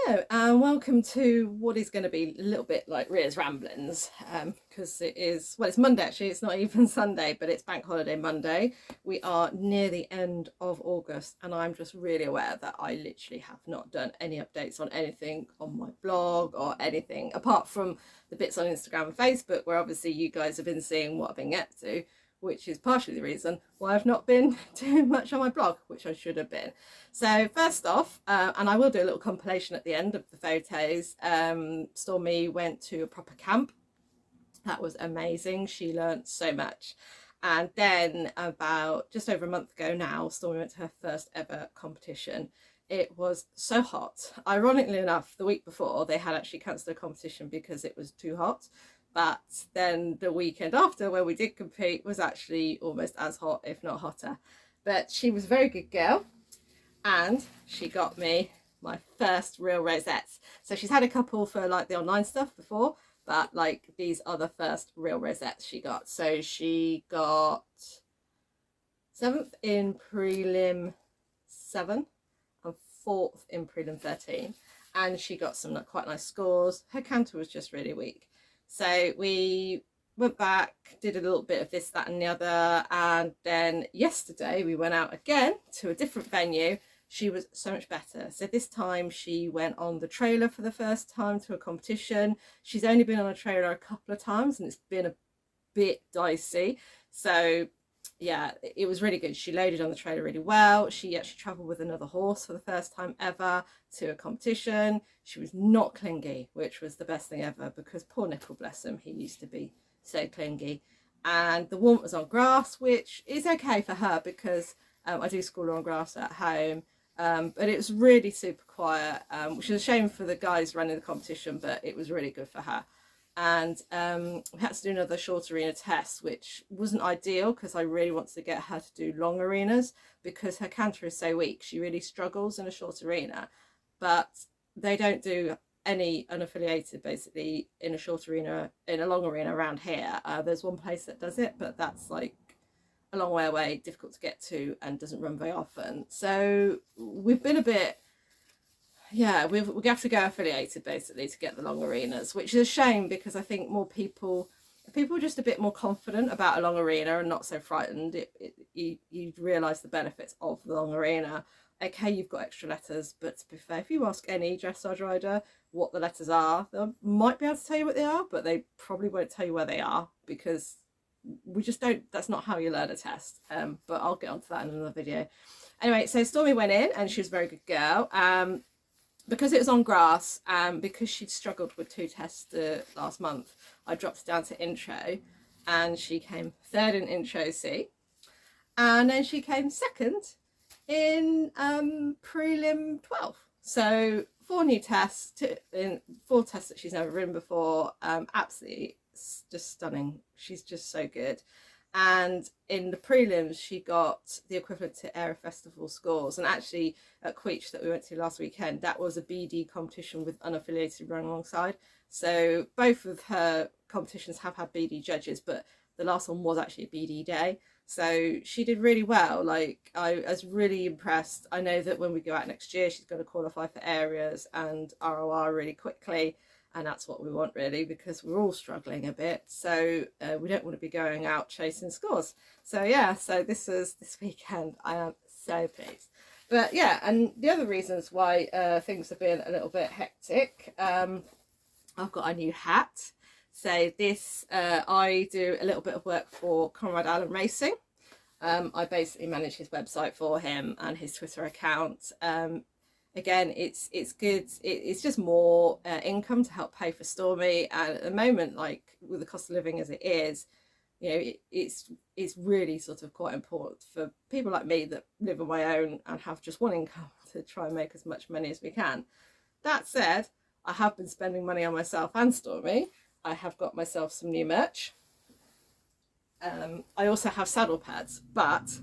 Hello and welcome to what is going to be a little bit like Ria's ramblings, because it is, well, it's Monday actually, it's not even Sunday, but it's bank holiday Monday. We are near the end of August and I'm just really aware that I literally have not done any updates on anything on my blog or anything apart from the bits on Instagram and Facebook where obviously you guys have been seeing what I've been up to, which is partially the reason why I've not been doing much on my blog, which I should have been. So first off, and I will do a little compilation at the end of the photos, Stormy went to a proper camp. That was amazing. She learnt so much. And then about just over a month ago now, Stormy went to her first ever competition. It was so hot. Ironically enough, the week before they had actually cancelled a competition because it was too hot. But then the weekend after, where we did compete, was actually almost as hot, if not hotter. But she was a very good girl and she got me my first real rosettes. So she's had a couple for like the online stuff before, but like these are the first real rosettes she got. So she got 7th in prelim 7 and 4th in prelim 13. And she got some quite nice scores. Her canter was just really weak. So we went back, did a little bit of this, that and the other, and then yesterday we went out again to a different venue. She was so much better. So this time she went on the trailer for the first time to a competition. She's only been on a trailer a couple of times and it's been a bit dicey. So yeah, it was really good. She loaded on the trailer really well. She actually travelled with another horse for the first time ever to a competition. She was not clingy, which was the best thing ever because poor Nipple, bless him, he used to be so clingy. And the warmth was on grass, which is okay for her because I do school her on grass at home. But it was really super quiet, which is a shame for the guys running the competition, but it was really good for her. And we had to do another short arena test, which wasn't ideal because I really wanted to get her to do long arenas because her canter is so weak. She really struggles in a short arena, but they don't do any unaffiliated basically in a short arena, in a long arena around here. There's one place that does it, but that's like a long way away, difficult to get to and doesn't run very often. So we've been a bit, yeah, we have to go affiliated basically to get the long arenas, which is a shame because I think more people are just a bit more confident about a long arena and not so frightened. You realise the benefits of the long arena. Okay, you've got extra letters, but to be fair, if you ask any dressage rider what the letters are, they might be able to tell you what they are, but they probably won't tell you where they are because we just don't, that's not how you learn a test. But I'll get onto that in another video. Anyway, so Stormy went in and she was a very good girl. Because it was on grass, because she'd struggled with 2 tests last month, I dropped her down to intro and she came 3rd in intro C. And then she came 2nd in prelim 12. So 4 new tests, 4 tests that she's never ridden before. Absolutely just stunning. She's just so good. And in the prelims she got the equivalent to Area Festival scores, and actually at Queech that we went to last weekend, that was a BD competition with unaffiliated running alongside. So both of her competitions have had BD judges, but the last one was actually a BD day, so she did really well. Like, I was really impressed. I know that when we go out next year she's going to qualify for areas and ROR really quickly. And that's what we want really, because we're all struggling a bit. So we don't want to be going out chasing scores. So yeah, so this was this weekend. I am so pleased. But yeah, and the other reasons why things have been a little bit hectic. I've got a new hat. So this, I do a little bit of work for Conrad Allen Racing. I basically manage his website for him and his Twitter account. Again, it's good. It's just more income to help pay for Stormy, and at the moment, like with the cost of living as it is, you know, it's really sort of quite important for people like me that live on my own and have just one income to try and make as much money as we can. That said, I have been spending money on myself and Stormy. I have got myself some new merch. I also have saddle pads, but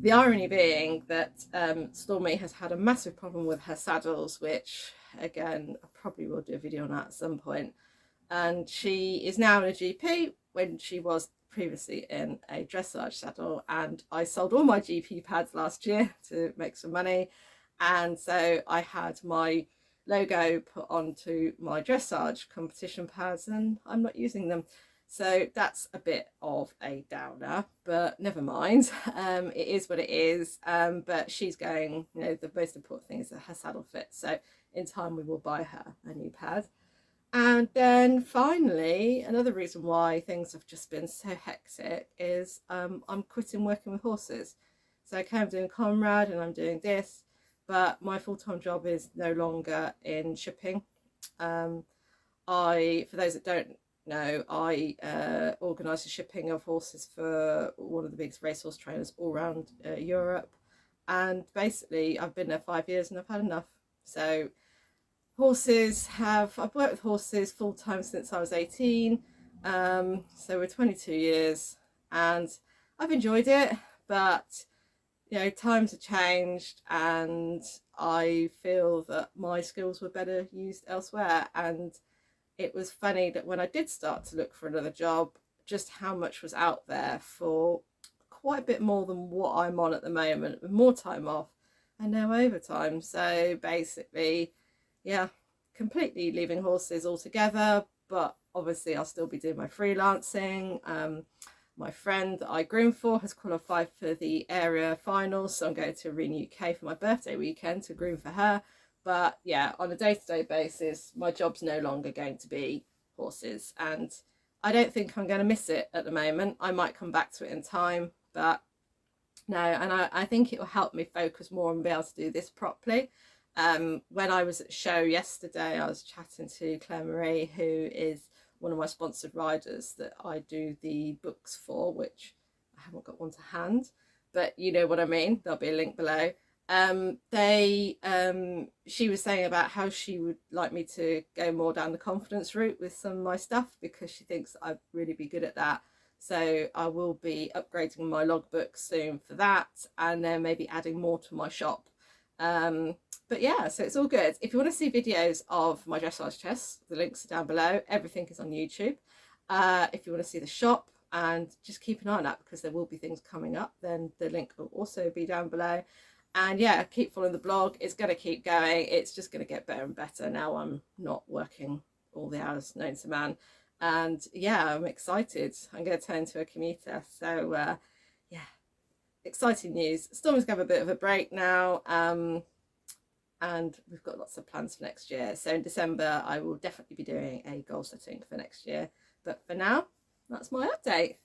the irony being that Stormy has had a massive problem with her saddles, which again, I probably will do a video on that at some point. And she is now in a GP when she was previously in a dressage saddle, and I sold all my GP pads last year to make some money. And so I had my logo put onto my dressage competition pads, and I'm not using them. So that's a bit of a downer, but never mind. It is what it is. But she's going, you know, the most important thing is that her saddle fits. So in time we will buy her a new pad. And then finally, another reason why things have just been so hectic is I'm quitting working with horses. So okay, I'm doing Comrade and I'm doing this, but my full-time job is no longer in shipping. For those that don't know, I organise the shipping of horses for one of the biggest racehorse trainers all around Europe. And basically I've been there 5 years and I've had enough. So I've worked with horses full time since I was 18, so we're 22 years, and I've enjoyed it, but you know, times have changed and I feel that my skills were better used elsewhere. And it was funny that when I did start to look for another job, just how much was out there for quite a bit more than what I'm on at the moment, with more time off and no overtime. So basically, yeah, completely leaving horses altogether, but obviously I'll still be doing my freelancing. My friend that I groom for has qualified for the area finals, so I'm going to Arena UK for my birthday weekend to groom for her. But yeah, on a day-to-day basis, my job's no longer going to be horses, and I don't think I'm going to miss it at the moment. I might come back to it in time, but no, and I think it will help me focus more and be able to do this properly. When I was at the show yesterday, I was chatting to Claire Marie, who is one of my sponsored riders that I do the books for, which I haven't got one to hand, but you know what I mean. There'll be a link below. She was saying about how she would like me to go more down the confidence route with some of my stuff, because she thinks I'd really be good at that. So I will be upgrading my logbook soon for that, and then maybe adding more to my shop. But yeah, so it's all good. If you want to see videos of my dressage tests, the links are down below. Everything is on YouTube. If you want to see the shop, and just keep an eye on that because there will be things coming up, then the link will also be down below. And yeah, keep following the blog. It's going to keep going. It's just going to get better and better now I'm not working all the hours known to man. And yeah, I'm excited. I'm going to turn into a commuter. So yeah, exciting news. Stormy's going to have a bit of a break now. And we've got lots of plans for next year. So in December, I will definitely be doing a goal setting for next year. But for now, that's my update.